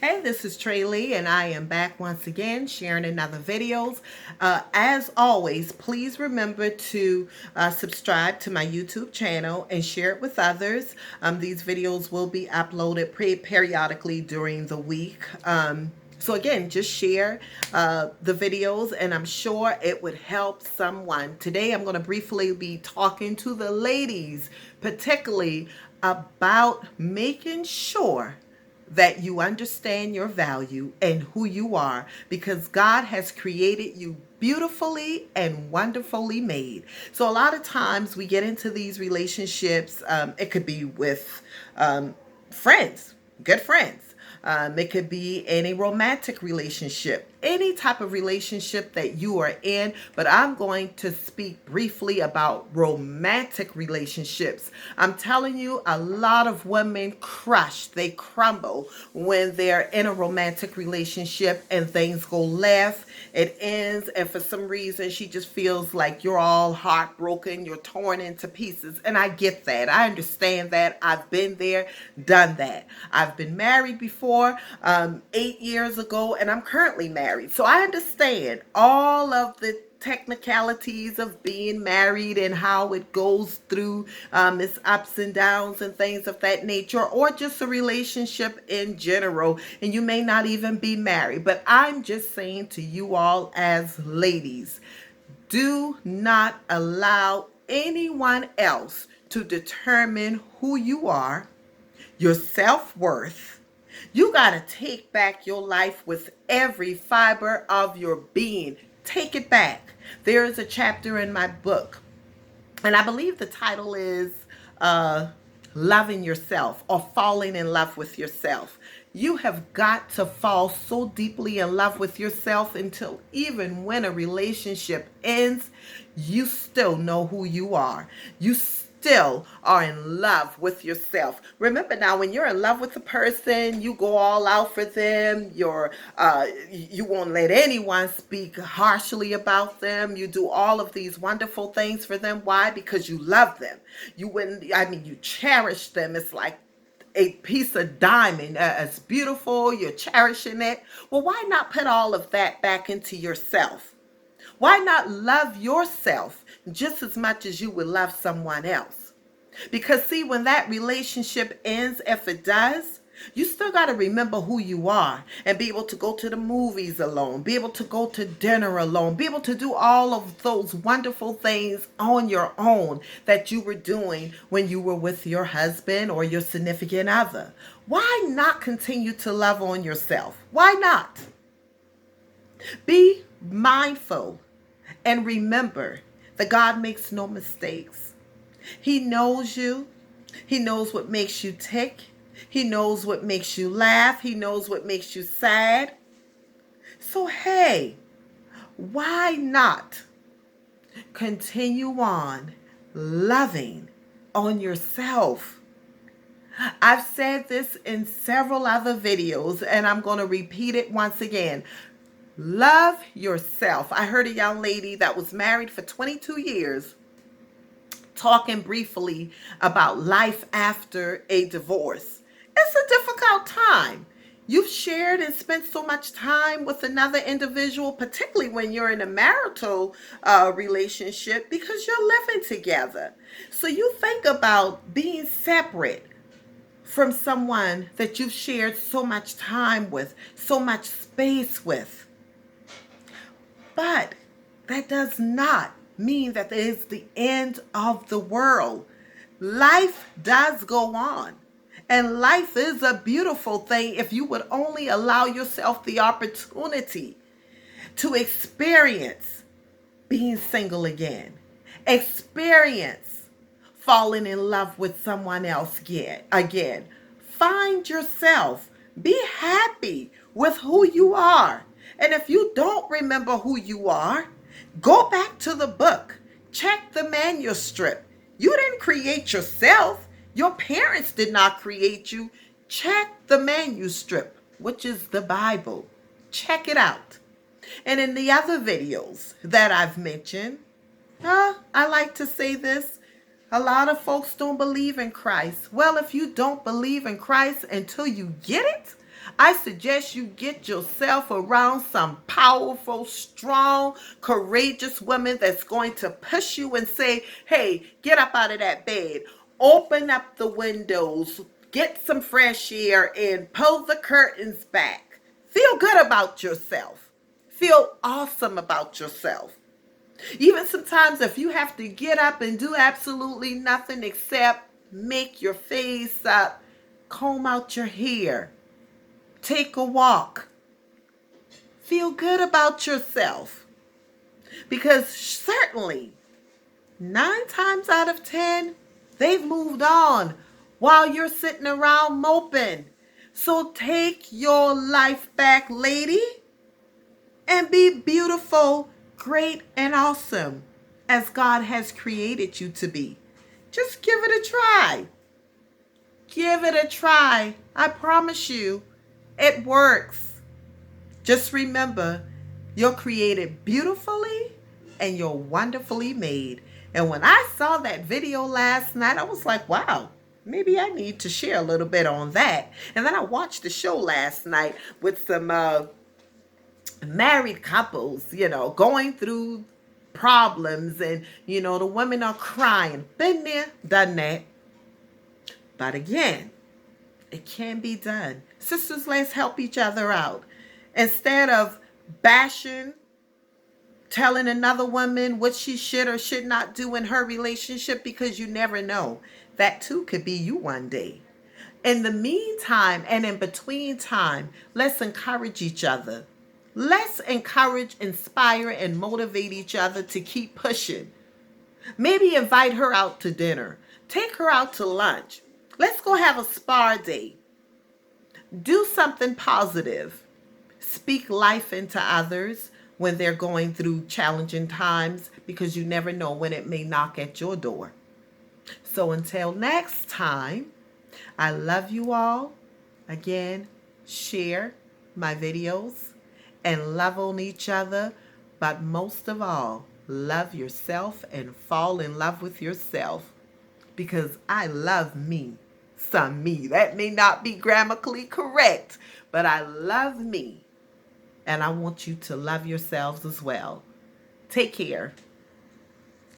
Hey, this is Trey Lee, and I am back once again sharing another videos. As always, please remember to subscribe to my YouTube channel and share it with others. These videos will be uploaded periodically during the week. So again, just share the videos, and I'm sure it would help someone. Today, I'm going to briefly be talking to the ladies, particularly about making sure that you understand your value and who you are, because God has created you beautifully and wonderfully made. So a lot of times we get into these relationships. It could be with friends, good friends. It could be in a romantic relationship, any type of relationship that you are in. But I'm going to speak briefly about romantic relationships. I'm telling you, a lot of women crush, they crumble when they're in a romantic relationship and things go left. It ends, and for some reason, she just feels like you're all heartbroken, you're torn into pieces. And I get that. I understand that. I've been there, done that. I've been married before, 8 years ago, and I'm currently married. So I understand all of the technicalities of being married and how it goes through its ups and downs and things of that nature, or just a relationship in general. And you may not even be married, but I'm just saying to you all as ladies, do not allow anyone else to determine who you are, your self-worth. You got to take back your life with every fiber of your being. Take it back. There is a chapter in my book, and I believe the title is Loving Yourself, or Falling in Love with Yourself. You have got to fall so deeply in love with yourself until even when a relationship ends, you still know who you are. You still are in love with yourself. Remember now, when you're in love with a person, you go all out for them. You won't let anyone speak harshly about them. You do all of these wonderful things for them. Why? Because you love them. You cherish them. It's like a piece of diamond. It's beautiful. You're cherishing it. Well, why not put all of that back into yourself? Why not love yourself just as much as you would love someone else? Because see, when that relationship ends, if it does, you still got to remember who you are and be able to go to the movies alone, be able to go to dinner alone, be able to do all of those wonderful things on your own that you were doing when you were with your husband or your significant other. Why not continue to love on yourself? Why not? Be mindful and remember that God makes no mistakes. He knows you. He knows what makes you tick. He knows what makes you laugh. He knows what makes you sad. So, hey, why not continue on loving on yourself? I've said this in several other videos, and I'm going to repeat it once again. Love yourself. I heard a young lady that was married for 22 years talking briefly about life after a divorce. It's a difficult time. You've shared and spent so much time with another individual, particularly when you're in a marital relationship, because you're living together. So you think about being separate from someone that you've shared so much time with, so much space with. But that does not mean that it is the end of the world. Life does go on. And life is a beautiful thing if you would only allow yourself the opportunity to experience being single again. Experience falling in love with someone else again. Find yourself. Be happy with who you are. And if you don't remember who you are, go back to the book. Check the manuscript. You didn't create yourself. Your parents did not create you. Check the manuscript, which is the Bible. Check it out. And in the other videos that I've mentioned, I like to say this. A lot of folks don't believe in Christ. Well, if you don't believe in Christ until you get it, I suggest you get yourself around some powerful, strong, courageous women that's going to push you and say, hey, get up out of that bed. Open up the windows. Get some fresh air in. Pull the curtains back. Feel good about yourself. Feel awesome about yourself. Even sometimes if you have to get up and do absolutely nothing except make your face up, comb out your hair, take a walk, feel good about yourself. Because certainly 9 times out of 10, they've moved on while you're sitting around moping. So take your life back, lady, and be beautiful, great, and awesome as God has created you to be. Just give it a try. Give it a try. I promise you, it works. Just remember, you're created beautifully and you're wonderfully made. And when I saw that video last night, I was like, wow, maybe I need to share a little bit on that. And then I watched the show last night with some married couples, going through problems, and, the women are crying. Been there, done that. But again, it can be done. Sisters, let's help each other out. Instead of bashing, telling another woman what she should or should not do in her relationship, because you never know. That too could be you one day. In the meantime and in between time, let's encourage each other. Let's encourage, inspire, and motivate each other to keep pushing. Maybe invite her out to dinner. Take her out to lunch. Let's go have a spa day. Do something positive. Speak life into others when they're going through challenging times, because you never know when it may knock at your door. So until next time, I love you all. Again, share my videos and love on each other. But most of all, love yourself and fall in love with yourself. Because I love me. Some me. That may not be grammatically correct, but I love me. And I want you to love yourselves as well. Take care.